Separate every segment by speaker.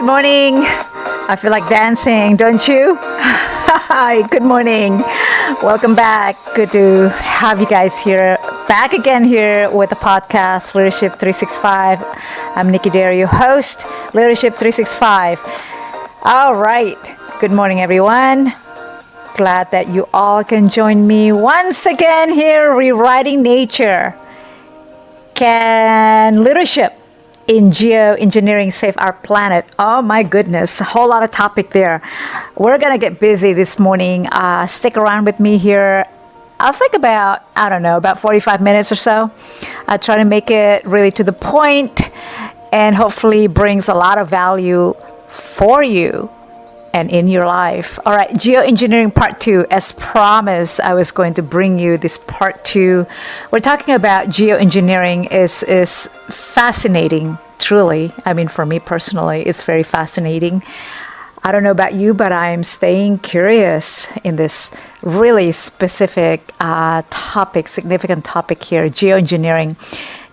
Speaker 1: good morning. I feel like dancing, don't you? Hi, good morning. Welcome back. Good to have you guys here. Back again here with the podcast, Leadership365. I'm Nicky, your host, Leadership365. All right. Good morning, everyone. Glad that you all can join me once again here, rewriting nature. Can leadership in geoengineering save our planet? Oh my goodness, a whole lot of topic there. We're gonna get busy this morning. Stick around with me here. I'll think about 45 minutes or so. I try to make it really to the point and hopefully brings a lot of value for you and in your life. All right, geoengineering part 2. As promised, I was going to bring you this part 2. We're talking about geoengineering is fascinating, truly. I mean, for me personally, it's very fascinating. I don't know about you, but I'm staying curious in this really specific topic, significant topic here, geoengineering.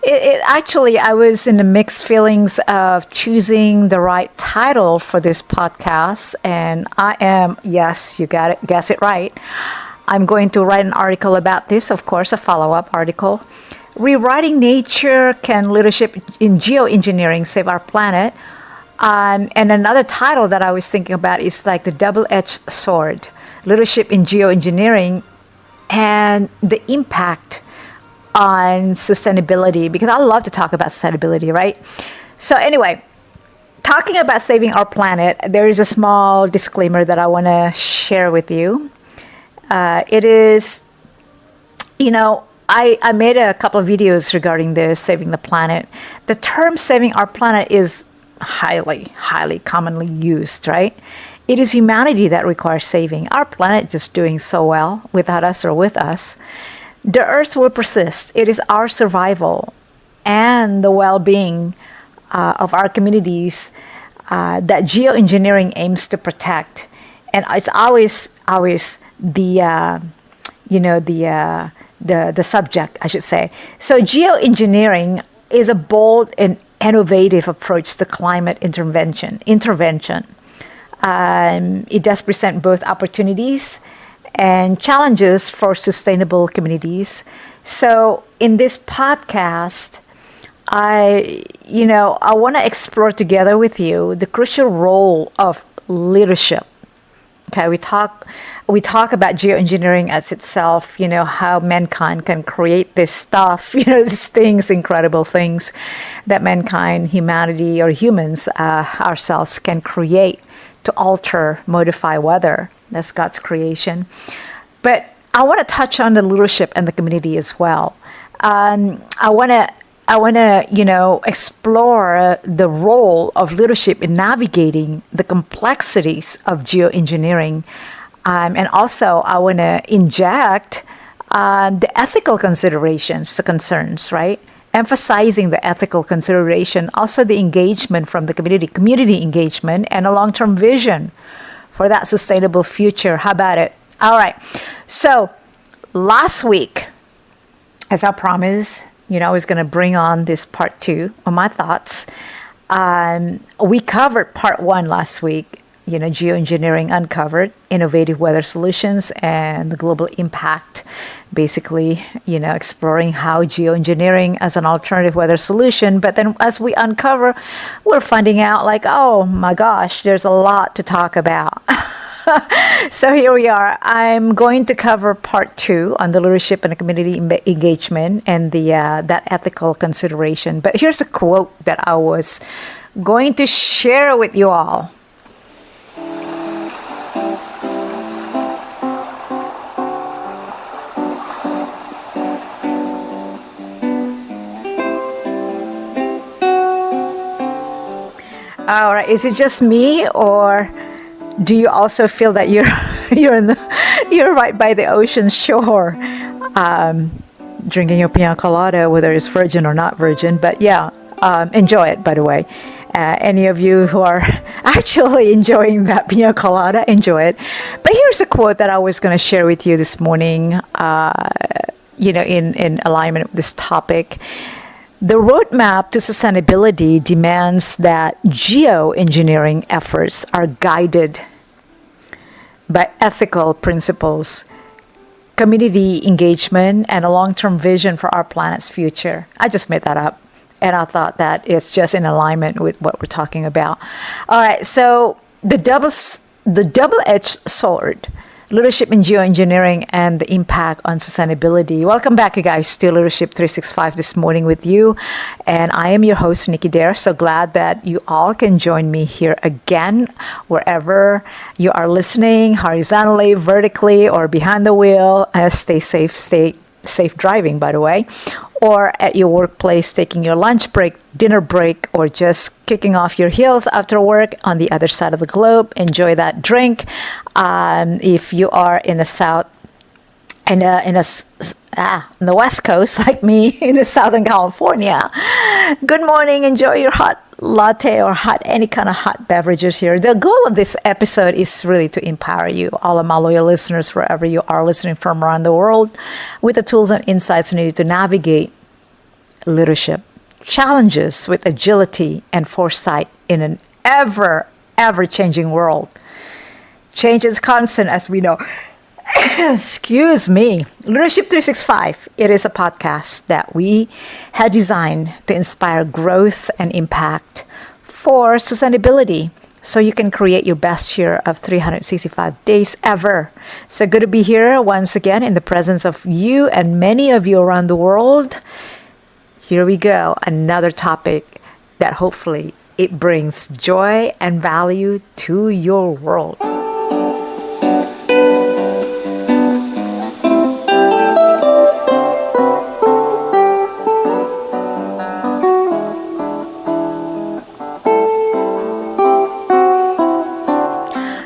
Speaker 1: It actually, I was in the mixed feelings of choosing the right title for this podcast, and I am, yes, you got it, guess it right. I'm going to write an article about this, of course, a follow-up article. Rewriting Nature, Can Leadership in Geoengineering Save Our Planet? And another title that I was thinking about is like the double-edged sword, leadership in geoengineering and the impact on sustainability, because I love to talk about sustainability, right? So anyway, talking about saving our planet, there is a small disclaimer that I want to share with you. It is, I made a couple of videos regarding this, saving the planet. The term saving our planet is highly commonly used, right? It is humanity that requires saving. Our planet just doing so well without us or with us. The earth will persist. It is our survival and the well-being of our communities that geoengineering aims to protect. And it's always the subject, I should say. So geoengineering is a bold and innovative approach to climate intervention. It does present both opportunities and challenges for sustainable communities. So in this podcast, I want to explore together with you the crucial role of leadership. Okay, we talk about geoengineering as itself, how mankind can create this stuff, these things, incredible things that mankind, humanity, or humans ourselves can create to alter, modify weather. That's God's creation. But I want to touch on the leadership and the community as well. I want to, explore the role of leadership in navigating the complexities of geoengineering. And also, I want to inject the ethical considerations, the concerns, right? Emphasizing the ethical consideration, also the engagement from the community engagement, and a long-term vision for that sustainable future. How about it? All right. So last week, as I promised, I was going to bring on this part 2 of my thoughts. We covered part 1 last week. Geoengineering uncovered innovative weather solutions and the global impact. Basically, exploring how geoengineering as an alternative weather solution. But then as we uncover, we're finding out like, oh my gosh, there's a lot to talk about. So here we are. I'm going to cover part 2 on the leadership and the community engagement and the that ethical consideration. But here's a quote that I was going to share with you all. All right, is it just me, or do you also feel that you're right by the ocean shore, drinking your pina colada, whether it's virgin or not virgin? But yeah, enjoy it, by the way. Any of you who are actually enjoying that pina colada, enjoy it. But here's a quote that I was going to share with you this morning, in alignment with this topic. The roadmap to sustainability demands that geoengineering efforts are guided by ethical principles, community engagement, and a long-term vision for our planet's future. I just made that up, and I thought that it's just in alignment with what we're talking about. All right, so the double-edged sword, leadership in geoengineering and the impact on sustainability. Welcome back, you guys, to Leadership 365 this morning with you. And I am your host, Nicky. So glad that you all can join me here again, wherever you are listening, horizontally, vertically, or behind the wheel. Stay safe driving, by the way, or at your workplace, taking your lunch break, dinner break, or just kicking off your heels after work on the other side of the globe. Enjoy that drink. If you are in the south, in the West Coast, like me, in the Southern California, good morning. Enjoy your hot latte or any kind of hot beverages here. The goal of this episode is really to empower you, all of my loyal listeners, wherever you are listening from around the world, with the tools and insights needed to navigate leadership challenges with agility and foresight in an ever-changing world. Change is constant, as we know. Excuse me. Leadership 365. It is a podcast that we had designed to inspire growth and impact for sustainability, so you can create your best year of 365 days ever. So good to be here once again in the presence of you and many of you around the world. Here we go. Another topic that hopefully it brings joy and value to your world.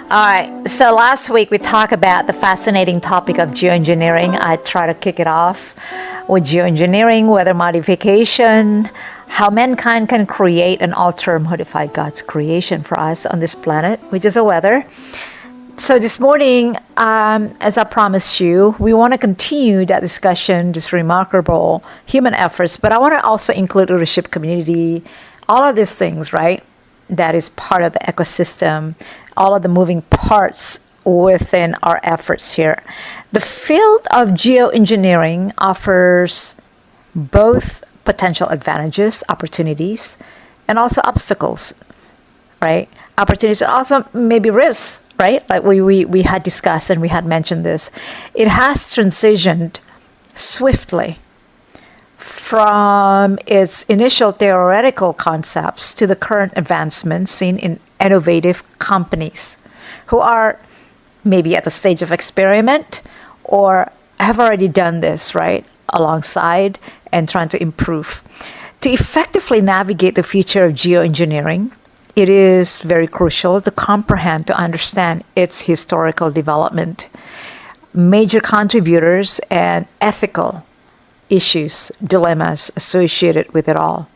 Speaker 1: All right, so last week we talked about the fascinating topic of geoengineering. I try to kick it off with geoengineering, weather modification, how mankind can create and alter, modify God's creation for us on this planet, which is a weather. So this morning, as I promised you, we want to continue that discussion, this remarkable human efforts, but I want to also include leadership community, all of these things, right? That is part of the ecosystem, all of the moving parts within our efforts here. The field of geoengineering offers both potential advantages, opportunities, and also obstacles, right? Opportunities and also maybe risks, right? Like we had discussed and we had mentioned this. It has transitioned swiftly from its initial theoretical concepts to the current advancements seen in innovative companies who are maybe at the stage of experiment or have already done this, right, alongside and trying to improve. To effectively navigate the future of geoengineering, it is very crucial to comprehend, to understand its historical development, major contributors, and ethical issues, dilemmas associated with it all.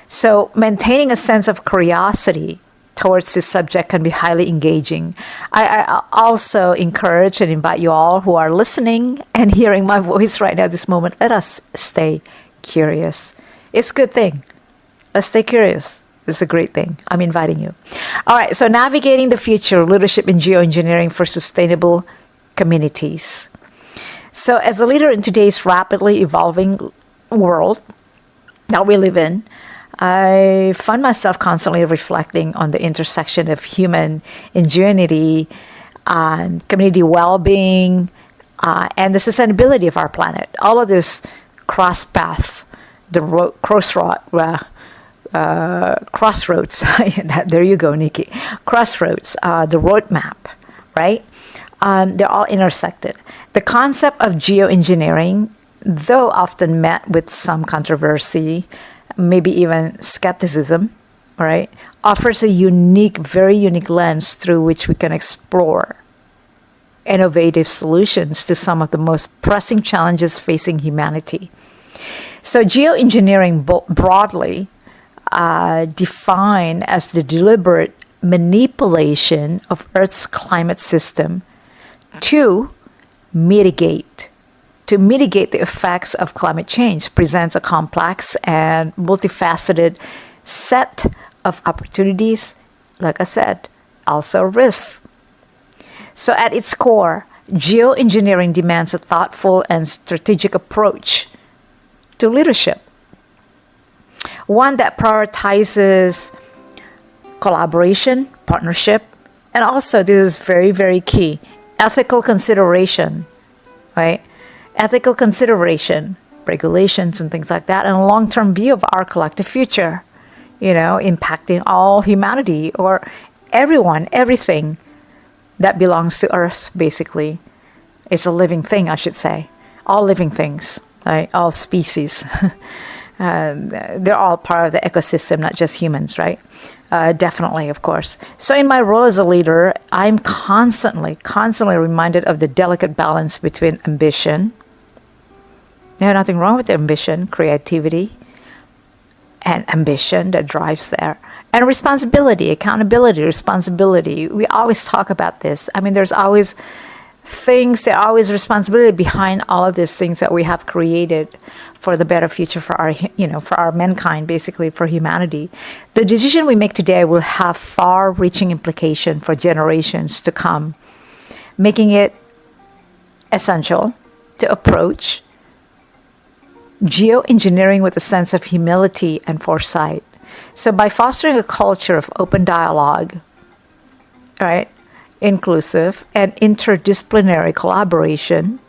Speaker 1: So maintaining a sense of curiosity towards this subject can be highly engaging. I also encourage and invite you all who are listening and hearing my voice right now, this moment, let us stay curious. It's a good thing. Let's stay curious. It's a great thing. I'm inviting you. All right, so navigating the future, leadership in geoengineering for sustainable communities. So as a leader in today's rapidly evolving world that we live in, I find myself constantly reflecting on the intersection of human ingenuity, community well-being, and the sustainability of our planet. All of this cross path, the crossroads. There you go, Nicky. Crossroads, the roadmap, right? They're all intersected. The concept of geoengineering, though often met with some controversy, maybe even skepticism, right, offers a very unique lens through which we can explore innovative solutions to some of the most pressing challenges facing humanity. So geoengineering broadly defined as the deliberate manipulation of Earth's climate system to mitigate to mitigate the effects of climate change presents a complex and multifaceted set of opportunities, like I said, also risks. So at its core, geoengineering demands a thoughtful and strategic approach to leadership, one that prioritizes collaboration, partnership, and also, this is very, very key, ethical consideration, right? Ethical consideration, regulations and things like that, and a long-term view of our collective future, impacting all humanity or everyone, everything that belongs to Earth, basically. It's a living thing, I should say. All living things, right? All species. They're all part of the ecosystem, not just humans, right? Definitely, of course. So in my role as a leader, I'm constantly reminded of the delicate balance between ambition. There's nothing wrong with ambition, creativity, and ambition that drives there. And responsibility, accountability, responsibility. We always talk about this. I mean, there's always responsibility behind all of these things that we have created for the better future for our mankind, basically for humanity. The decision we make today will have far-reaching implication for generations to come, making it essential to approach geoengineering with a sense of humility and foresight. So by fostering a culture of open dialogue, right, inclusive and interdisciplinary collaboration,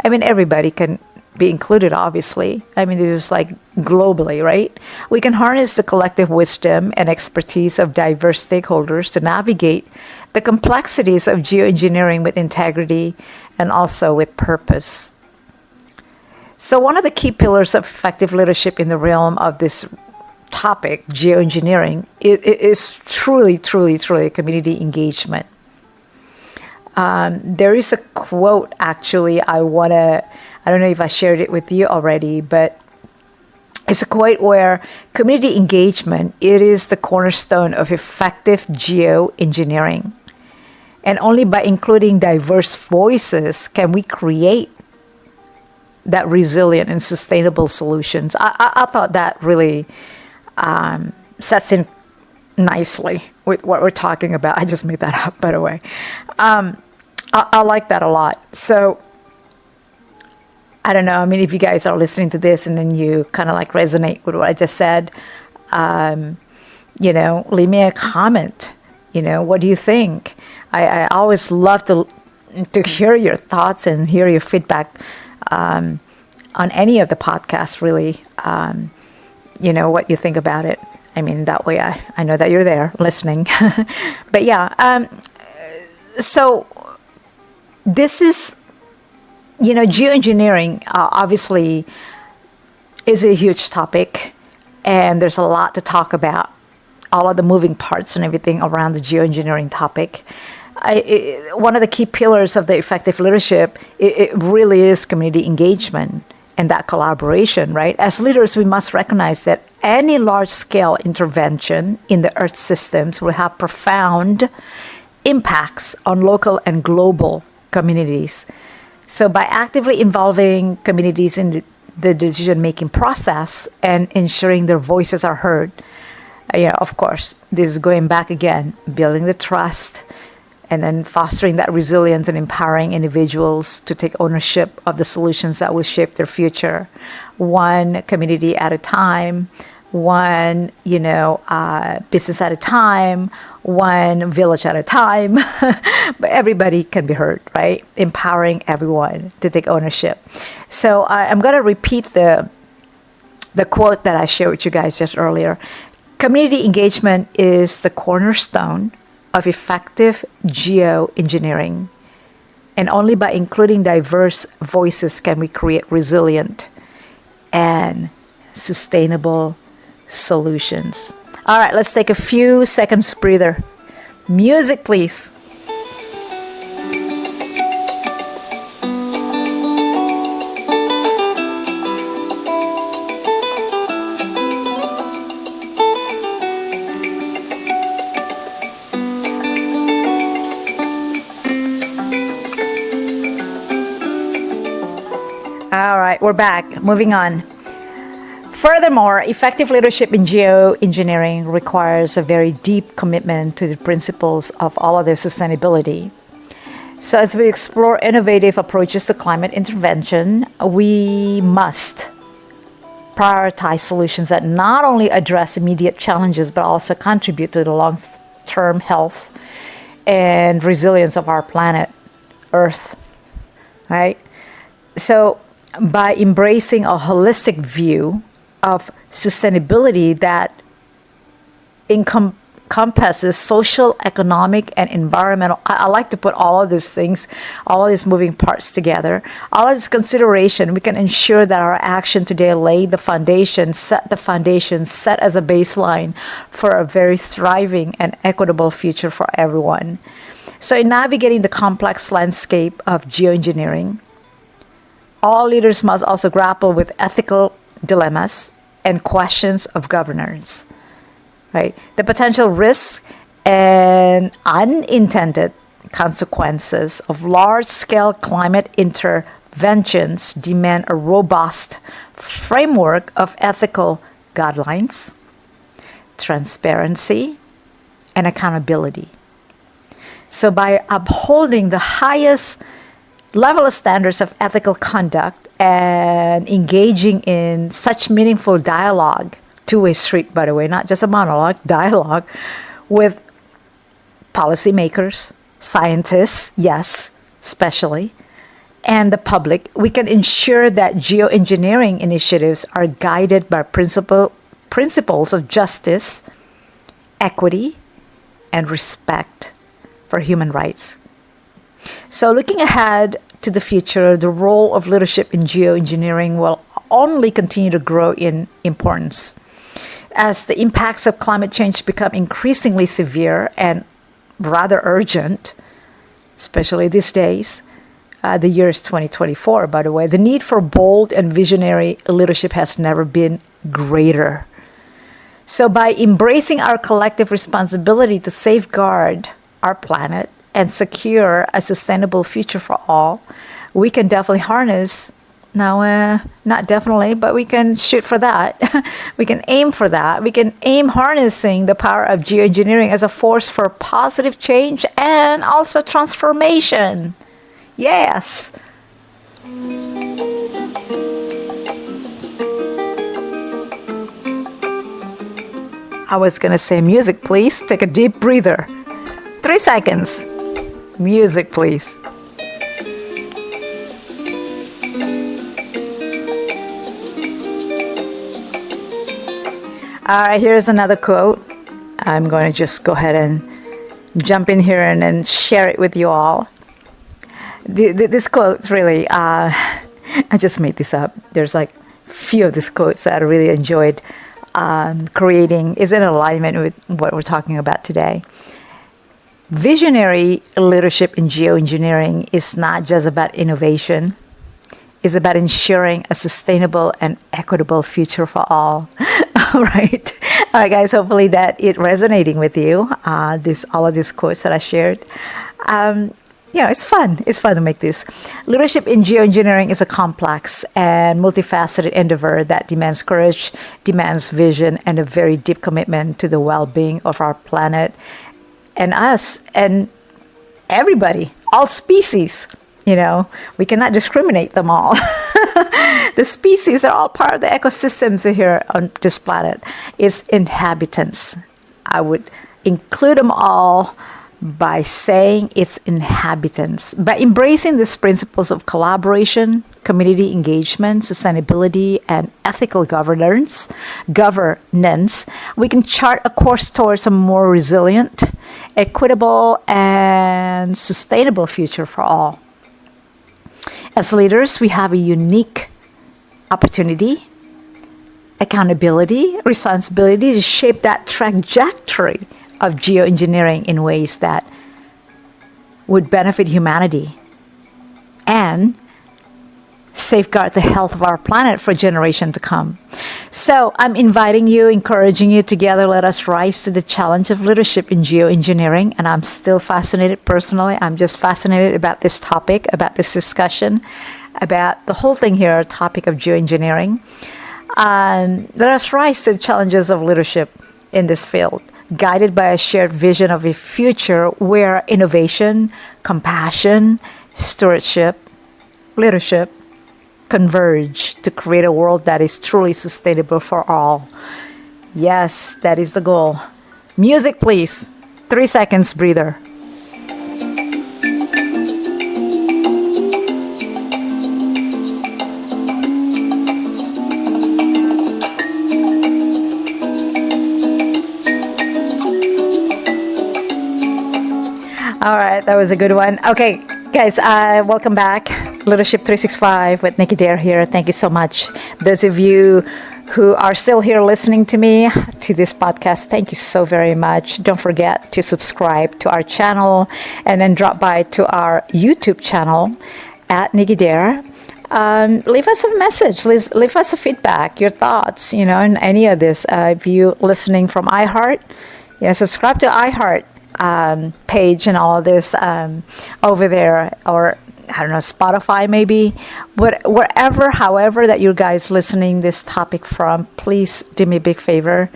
Speaker 1: I mean, everybody can be included, obviously. I mean, it is like globally, right? We can harness the collective wisdom and expertise of diverse stakeholders to navigate the complexities of geoengineering with integrity and also with purpose. So one of the key pillars of effective leadership in the realm of this topic, geoengineering, is truly community engagement. There is a quote, actually, I don't know if I shared it with you already, but it's a quote where community engagement, it is the cornerstone of effective geoengineering. And only by including diverse voices can we create that resilient and sustainable solutions. I thought that really sets in nicely with what we're talking about. I just made that up, by the way. I like that a lot. So I don't know. I mean, if you guys are listening to this and then you kind of like resonate with what I just said, leave me a comment. What do you think? I always love to hear your thoughts and hear your feedback on any of the podcasts, really. What you think about it. I mean, that way I know that you're there listening. But yeah, so this is, geoengineering obviously is a huge topic, and there's a lot to talk about, all of the moving parts and everything around the geoengineering topic. One of the key pillars of the effective leadership, it really is community engagement and that collaboration, right? As leaders, we must recognize that any large-scale intervention in the Earth systems will have profound impacts on local and global communities. So by actively involving communities in the decision-making process and ensuring their voices are heard, of course, this is going back again, building the trust, and then fostering that resilience and empowering individuals to take ownership of the solutions that will shape their future, one community at a time, one, business at a time, one village at a time. But everybody can be heard, right? Empowering everyone to take ownership. So I'm going to repeat the quote that I shared with you guys just earlier. Community engagement is the cornerstone of effective geoengineering. And only by including diverse voices can we create resilient and sustainable solutions. All right, let's take a few seconds breather. Music, please. All right, we're back. Moving on. Furthermore, effective leadership in geoengineering requires a very deep commitment to the principles of all of their sustainability. So as we explore innovative approaches to climate intervention, we must prioritize solutions that not only address immediate challenges, but also contribute to the long-term health and resilience of our planet, Earth, right? So by embracing a holistic view of sustainability that encompasses social, economic, and environmental. I like to put all of these things, all of these moving parts together. All of this consideration, we can ensure that our action today lay the foundation, set as a baseline for a very thriving and equitable future for everyone. So in navigating the complex landscape of geoengineering, all leaders must also grapple with ethical dilemmas and questions of governance. Right? The potential risks and unintended consequences of large-scale climate interventions demand a robust framework of ethical guidelines, transparency, and accountability. So by upholding the highest level of standards of ethical conduct and engaging in such meaningful dialogue, two-way street, by the way, not just a monologue, dialogue with policymakers, scientists, yes, especially, and the public, we can ensure that geoengineering initiatives are guided by principles of justice, equity, and respect for human rights. So looking ahead to the future, the role of leadership in geoengineering will only continue to grow in importance as the impacts of climate change become increasingly severe and rather urgent, especially these days. The year is 2024, by the way. The need for bold and visionary leadership has never been greater. So by embracing our collective responsibility to safeguard our planet and secure a sustainable future for all, we can definitely harness, not definitely, but we can shoot for that. We can aim for that. We can aim harnessing the power of geoengineering as a force for positive change and also transformation. Yes. I was going to say music, please. Take a deep breather. 3 seconds. Music, please. All right, here's another quote. I'm going to just go ahead and jump in here and then share it with you all. This quote really, I just made this up. There's like a few of these quotes that I really enjoyed creating, is in alignment with what we're talking about today. Visionary leadership in geoengineering is not just about innovation. It's about ensuring a sustainable and equitable future for all. All right, guys. Hopefully that it resonating with you. All of these quotes that I shared. It's fun. It's fun to make this. Leadership in geoengineering is a complex and multifaceted endeavor that demands courage, demands vision, and a very deep commitment to the well-being of our planet and us and everybody, all species. We cannot discriminate them all. The species are all part of the ecosystems here on this planet. Its inhabitants. I would include them all by saying its inhabitants. By embracing these principles of collaboration, community engagement, sustainability, and ethical governance, we can chart a course towards a more resilient, equitable, and sustainable future for all. As leaders, we have a unique opportunity, accountability, responsibility to shape that trajectory of geoengineering in ways that would benefit humanity and safeguard the health of our planet for generations to come. So I'm inviting you, encouraging you, together let us rise to the challenge of leadership in geoengineering. And I'm still fascinated personally. I'm just fascinated about this topic, about this discussion. about the whole thing here, topic of geoengineering. Let us rise to the challenges of leadership in this field, guided by a shared vision of a future where innovation, compassion, stewardship, leadership converge to create a world that is truly sustainable for all. Yes, that is the goal. Music, please. 3 seconds breather. All right, that was a good one. Okay, guys, welcome back. Leadership365 with Nicky here. Thank you so much. Those of you who are still here listening to me, to this podcast, thank you so very much. Don't forget to subscribe to our channel and then drop by to our YouTube channel at Nicky Dare. Leave us a message, leave us a feedback, your thoughts, in any of this. If you listening from iHeart, subscribe to iHeart page and all of this over there, or I don't know, Spotify maybe, wherever, however that you guys listening this topic from, please do me a big favor.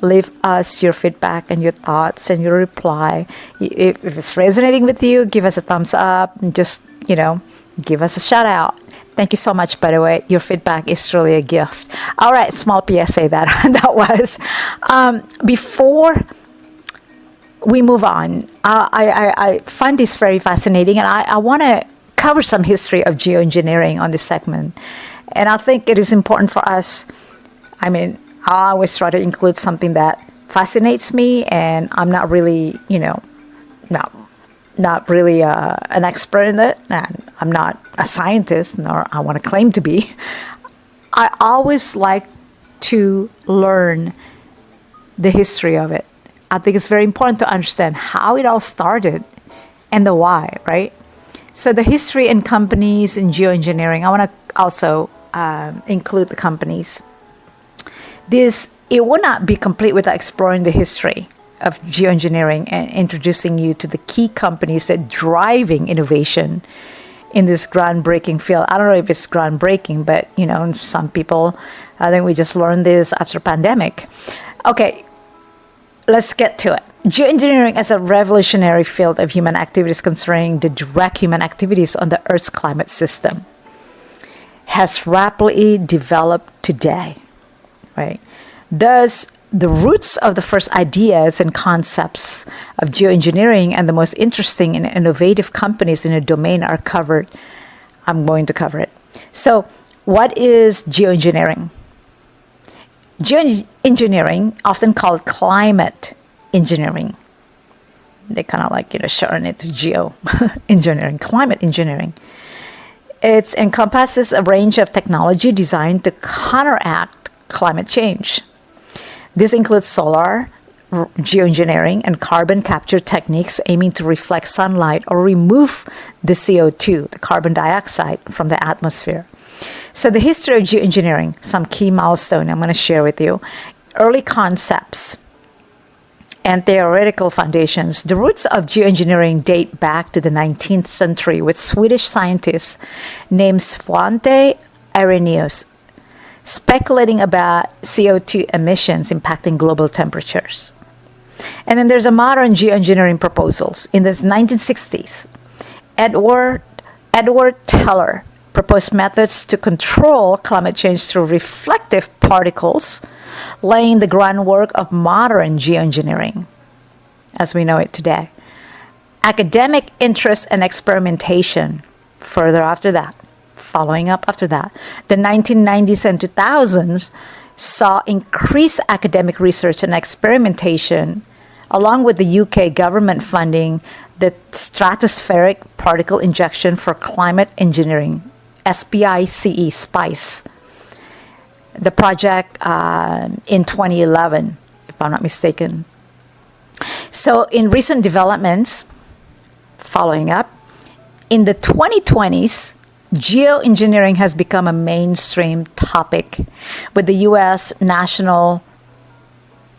Speaker 1: Leave us your feedback and your thoughts and your reply. If it's resonating with you, give us a thumbs up and just, give us a shout out. Thank you so much, by the way. Your feedback is truly a gift. All right, small PSA that was. Before we move on, I find this very fascinating, and I want to cover some history of geoengineering on this segment. And I think it is important for us. I always try to include something that fascinates me, and I'm not really, not really an expert in it, and I'm not a scientist, nor I want to claim to be. I always like to learn the history of it. I think it's very important to understand how it all started and the why, right? So the history and companies in geoengineering, I want to also include the companies. It would not be complete without exploring the history of geoengineering and introducing you to the key companies that driving innovation in this groundbreaking field. I don't know if it's groundbreaking, but some people, I think we just learned this after pandemic. Okay, let's get to it. Geoengineering as a revolutionary field of human activities concerning the direct human activities on the Earth's climate system has rapidly developed today, right? Thus, the roots of the first ideas and concepts of geoengineering and the most interesting and innovative companies in the domain are covered. I'm going to cover it. So, what is geoengineering? Geoengineering, often called climate engineering, they kind of like shorten it to geoengineering, climate engineering. It encompasses a range of technology designed to counteract climate change. This includes solar geoengineering and carbon capture techniques aiming to reflect sunlight or remove the CO2, the carbon dioxide, from the atmosphere. So the history of geoengineering, some key milestone I'm going to share with you. Early concepts and theoretical foundations. The roots of geoengineering date back to the 19th century with Swedish scientists named Svante Arrhenius speculating about CO2 emissions impacting global temperatures. And then there's a modern geoengineering proposals. In the 1960s, Edward Teller proposed methods to control climate change through reflective particles, laying the groundwork of modern geoengineering as we know it today. Academic interest and experimentation further after that, following up after that. The 1990s and 2000s saw increased academic research and experimentation, along with the UK government funding the stratospheric particle injection for climate engineering, SPICE, SPICE. The project in 2011, if I'm not mistaken. So in recent developments, following up, in the 2020s, geoengineering has become a mainstream topic, with the U.S. National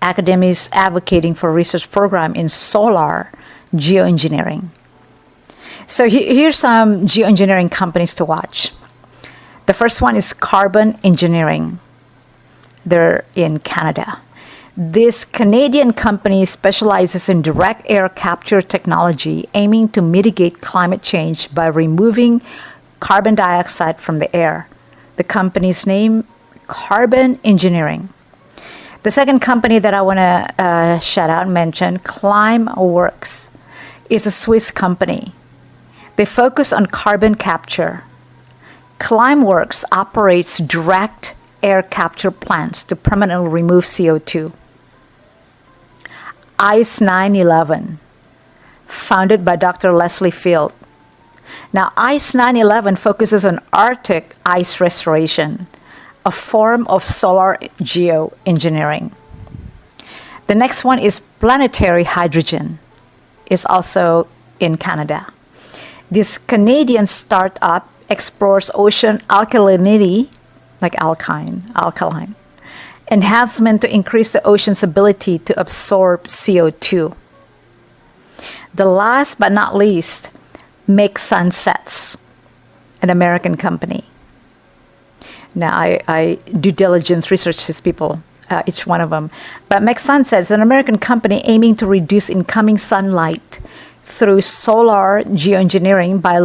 Speaker 1: Academies advocating for a research program in solar geoengineering. So here's some geoengineering companies to watch. The first one is Carbon Engineering. They're in Canada. This Canadian company specializes in direct air capture technology, aiming to mitigate climate change by removing carbon dioxide from the air. The company's name, Carbon Engineering. The second company that I want to shout out and mention, Climeworks, is a Swiss company. They focus on carbon capture. Climeworks operates direct air capture plants to permanently remove CO2. ICE 911, founded by Dr. Leslie Field. Now, ICE 911 focuses on Arctic ice restoration, a form of solar geoengineering. The next one is Planetary Hydrogen. It's also in Canada. This Canadian startup explores ocean alkalinity, like alkaline, enhancement to increase the ocean's ability to absorb CO2. The last but not least, Make Sunsets, an American company. Now, I due diligence research these people, each one of them. But Make Sunsets is an American company aiming to reduce incoming sunlight through solar geoengineering by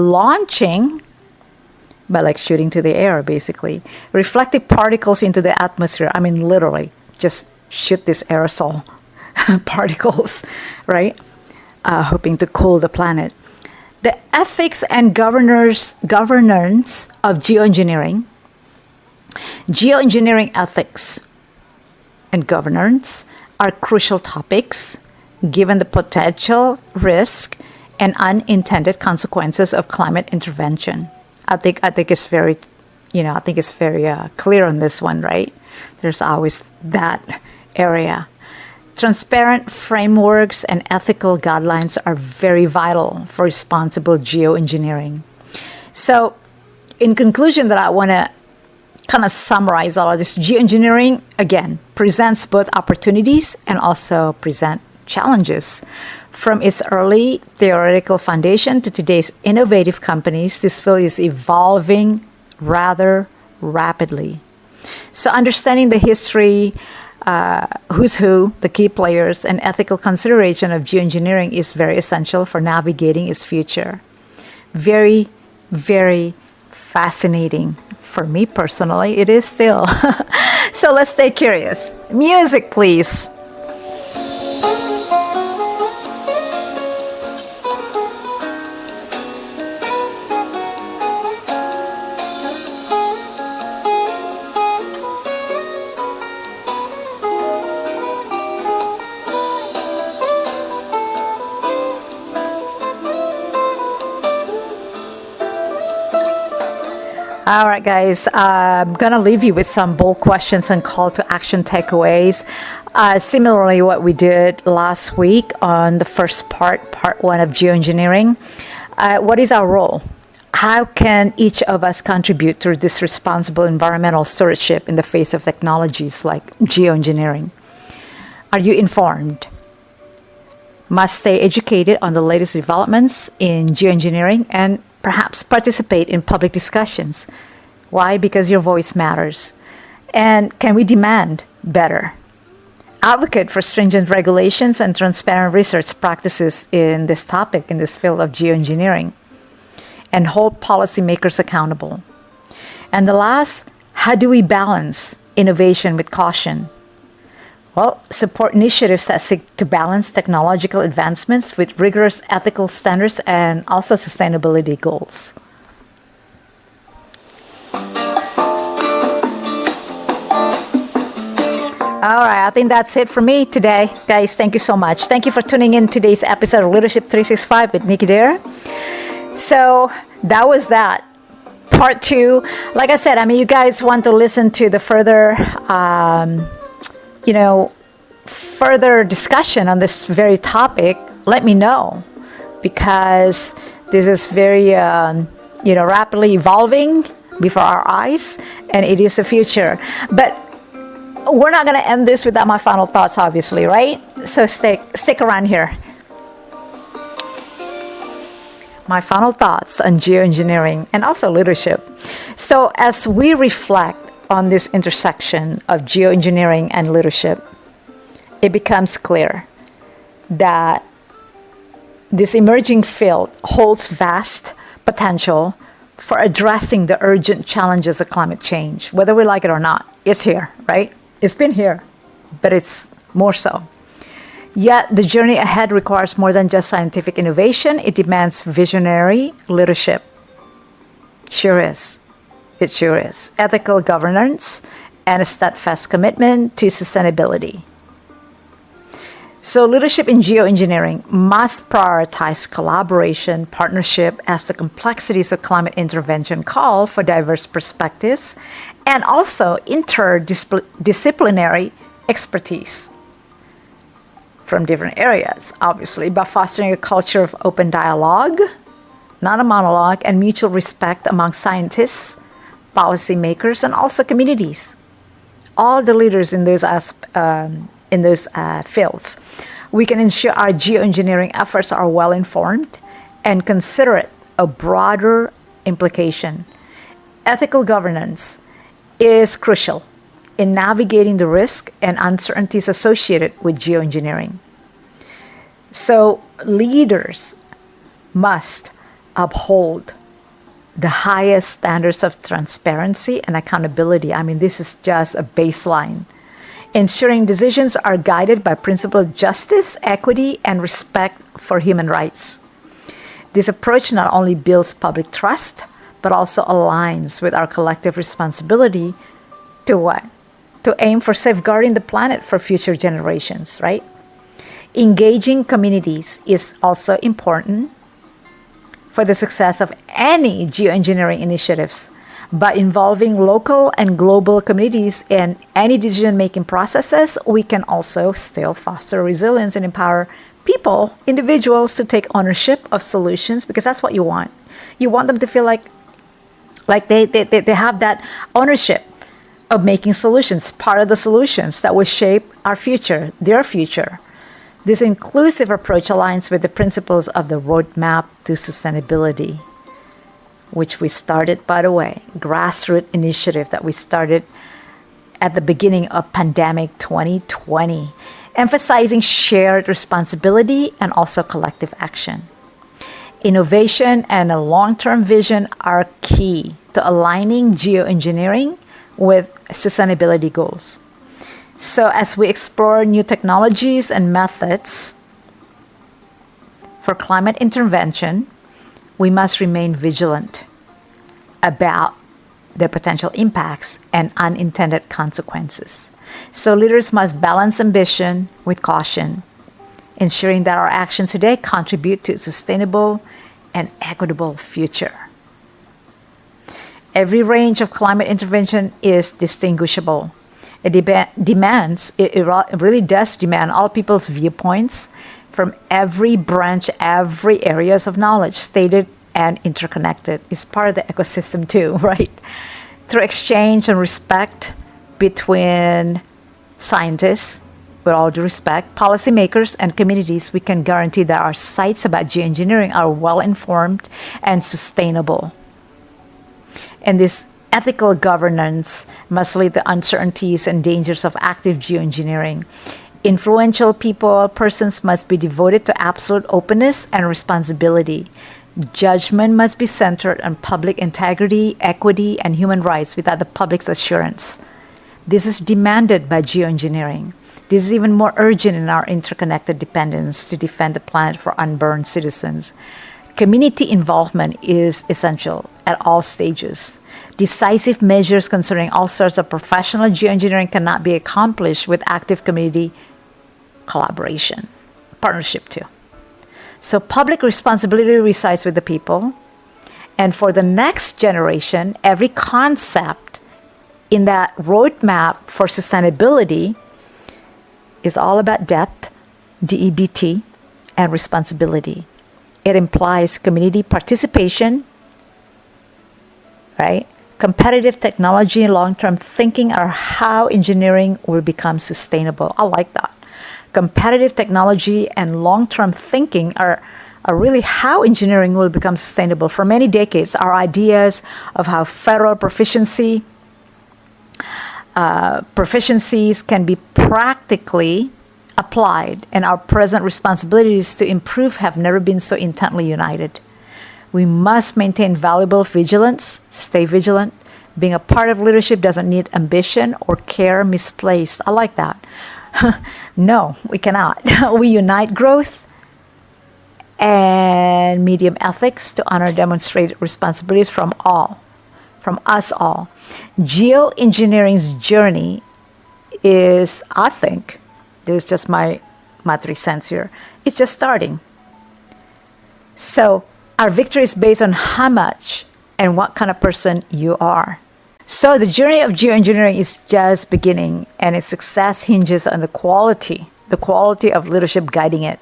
Speaker 1: shooting to the air, basically, reflective particles into the atmosphere. I mean, literally, just shoot these aerosol particles, right? Hoping to cool the planet. The ethics and governance of geoengineering. Geoengineering ethics and governance are crucial topics given the potential risk and unintended consequences of climate intervention. I think it's very, clear on this one, right? There's always that area. Transparent frameworks and ethical guidelines are very vital for responsible geoengineering. So, in conclusion, that I want to kind of summarize all of this, geoengineering, again, presents both opportunities and also present challenges. From its early theoretical foundation to today's innovative companies, this field is evolving rather rapidly. So understanding the history, who's who, the key players, and ethical consideration of geoengineering is very essential for navigating its future. Very, very fascinating. For me personally, it is still. So let's stay curious. Music, please. All right, guys, I'm going to leave you with some bold questions and call to action takeaways. Similarly, what we did last week on the first part one of geoengineering. What is our role? How can each of us contribute to this responsible environmental stewardship in the face of technologies like geoengineering? Are you informed? Must stay educated on the latest developments in geoengineering and perhaps participate in public discussions. Why? Because your voice matters. And can we demand better? Advocate for stringent regulations and transparent research practices in this topic, in this field of geoengineering, and hold policymakers accountable. And the last, how do we balance innovation with caution? Well, support initiatives that seek to balance technological advancements with rigorous ethical standards and also sustainability goals. All right, I think that's it for me today. Guys, thank you so much. Thank you for tuning in today's episode of Leadership 365 with Nicky there. So that was that. Part 2. Like I said, you guys want to listen to the further further discussion on this very topic, let me know, because this is very, rapidly evolving before our eyes, and it is the future. But we're not going to end this without my final thoughts, obviously, right? So stick around here. my final thoughts on geoengineering and also leadership. So as we reflect on this intersection of geoengineering and leadership, it becomes clear that this emerging field holds vast potential for addressing the urgent challenges of climate change, whether we like it or not. It's here, right? It's been here, but it's more so. Yet the journey ahead requires more than just scientific innovation. It demands visionary leadership. Sure is. It sure is. Ethical governance and a steadfast commitment to sustainability. So leadership in geoengineering must prioritize collaboration, partnership, as the complexities of climate intervention call for diverse perspectives and also interdisciplinary expertise from different areas, obviously, by fostering a culture of open dialogue, not a monologue, and mutual respect among scientists, policymakers, and also communities. All the leaders in those fields. We can ensure our geoengineering efforts are well informed and considerate of broader implication. Ethical governance is crucial in navigating the risk and uncertainties associated with geoengineering. So leaders must uphold the highest standards of transparency and accountability. I mean, this is just a baseline. Ensuring decisions are guided by principles of justice, equity, and respect for human rights. This approach not only builds public trust, but also aligns with our collective responsibility to what? To aim for safeguarding the planet for future generations, right? Engaging communities is also important for the success of any geoengineering initiatives. By involving local and global communities in any decision-making processes, we can also still foster resilience and empower people, individuals, to take ownership of solutions, because that's what you want. You want them to feel like they have that ownership of making solutions, part of the solutions that will shape our future, their future. This inclusive approach aligns with the principles of the Roadmap to Sustainability, which we started, by the way, grassroots initiative that we started at the beginning of pandemic 2020, emphasizing shared responsibility and also collective action. Innovation and a long-term vision are key to aligning geoengineering with sustainability goals. So as we explore new technologies and methods for climate intervention, we must remain vigilant about their potential impacts and unintended consequences. So leaders must balance ambition with caution, ensuring that our actions today contribute to a sustainable and equitable future. Every range of climate intervention is distinguishable. It really does demand all people's viewpoints from every branch, every areas of knowledge, stated and interconnected. It's part of the ecosystem too, right? Through exchange and respect between scientists, with all due respect, policymakers, and communities, we can guarantee that our sites about geoengineering are well informed and sustainable. And this ethical governance must lead the uncertainties and dangers of active geoengineering. Influential persons must be devoted to absolute openness and responsibility. Judgment must be centered on public integrity, equity, and human rights without the public's assurance. This is demanded by geoengineering. This is even more urgent in our interconnected dependence to defend the planet for unborn citizens. Community involvement is essential at all stages. Decisive measures concerning all sorts of professional geoengineering cannot be accomplished with active community collaboration, partnership too. So public responsibility resides with the people. And for the next generation, every concept in that roadmap for sustainability is all about depth, DEBT, and responsibility. It implies community participation, right? Competitive technology and long-term thinking are how engineering will become sustainable. I like that. Competitive technology and long-term thinking are really how engineering will become sustainable. For many decades, our ideas of how federal proficiencies can be practically applied and our present responsibilities to improve have never been so intently united. We must maintain valuable vigilance, stay vigilant. Being a part of leadership doesn't need ambition or care misplaced. I like that. No, we cannot. We unite growth and medium ethics to honor demonstrated responsibilities from us all. Geoengineering's journey is, I think, this is just my 3 cents here, it's just starting. So our victory is based on how much and what kind of person you are. So the journey of geoengineering is just beginning, and its success hinges on the quality of leadership guiding it.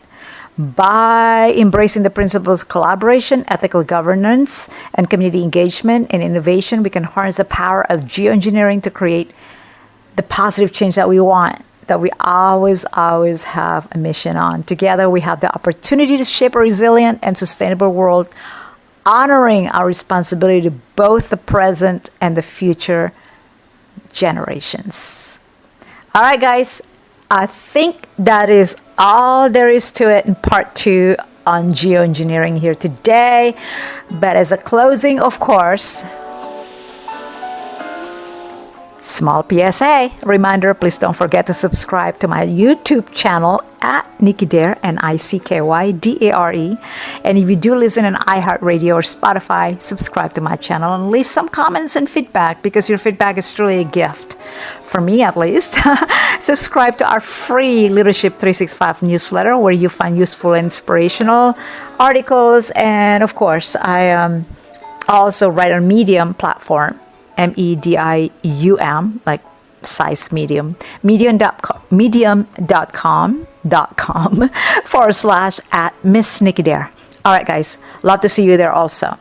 Speaker 1: By embracing the principles of collaboration, ethical governance, and community engagement and innovation, we can harness the power of geoengineering to create the positive change that we want, that we always have a mission on. Together, we have the opportunity to shape a resilient and sustainable world, honoring our responsibility to both the present and the future generations. All right, guys, I think that is all there is to it in part 2 on geoengineering here today. But as a closing, of course, small PSA reminder, please don't forget to subscribe to my YouTube channel at Nicky Dare, NICKYDARE. And if you do listen on iHeartRadio or Spotify, subscribe to my channel and leave some comments and feedback, because your feedback is truly a gift, for me at least. Subscribe to our free Leadership365 newsletter, where you find useful and inspirational articles. And of course, I also write on Medium platform, MEDIUM, like size medium, medium.com/@Miss Nicky Dare. All right, guys, love to see you there also.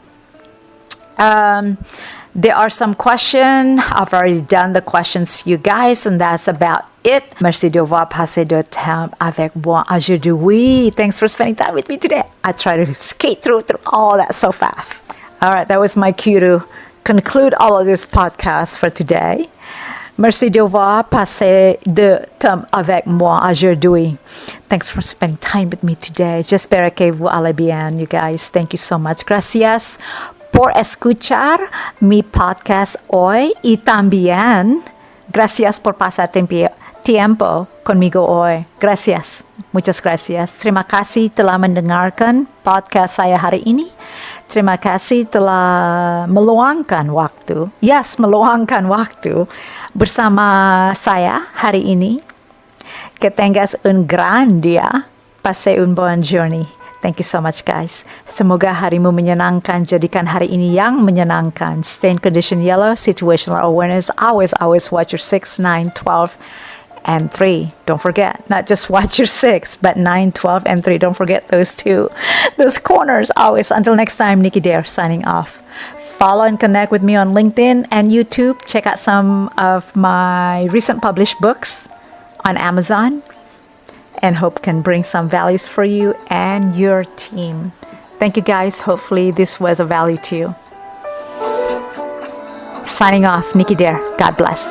Speaker 1: There are some questions. I've already done the questions, you guys, and that's about it. Merci d'avoir passé de temps avec moi aujourd'hui. Thanks for spending time with me today. I try to skate through all that so fast. All right, that was my cue to conclude all of this podcast for today. Merci d'avoir passé de temps avec moi aujourd'hui. Thanks for spending time with me today. J'espère que vous allez bien, you guys. Thank you so much. Gracias por escuchar mi podcast hoy, y también gracias por pasar tiempo conmigo hoy. Gracias. Muchas gracias. Terima kasih telah mendengarkan podcast saya hari ini. Terima kasih telah meluangkan waktu bersama saya hari ini. Que tengas un gran día. Pase un bon journey. Thank you so much, guys. Semoga harimu menyenangkan. Jadikan hari ini yang menyenangkan. Stay in condition yellow, situational awareness. Always watch your 6, 9, 12, and 3. Don't forget, not just watch your 6, but 9, 12, and 3. Don't forget those 2. Those corners always. Until next time, Nicky Dare signing off. Follow and connect with me on LinkedIn and YouTube. Check out some of my recent published books on Amazon, and hope can bring some values for you and your team. Thank you, guys. Hopefully this was a value to you. Signing off, Nicky Dare. God bless.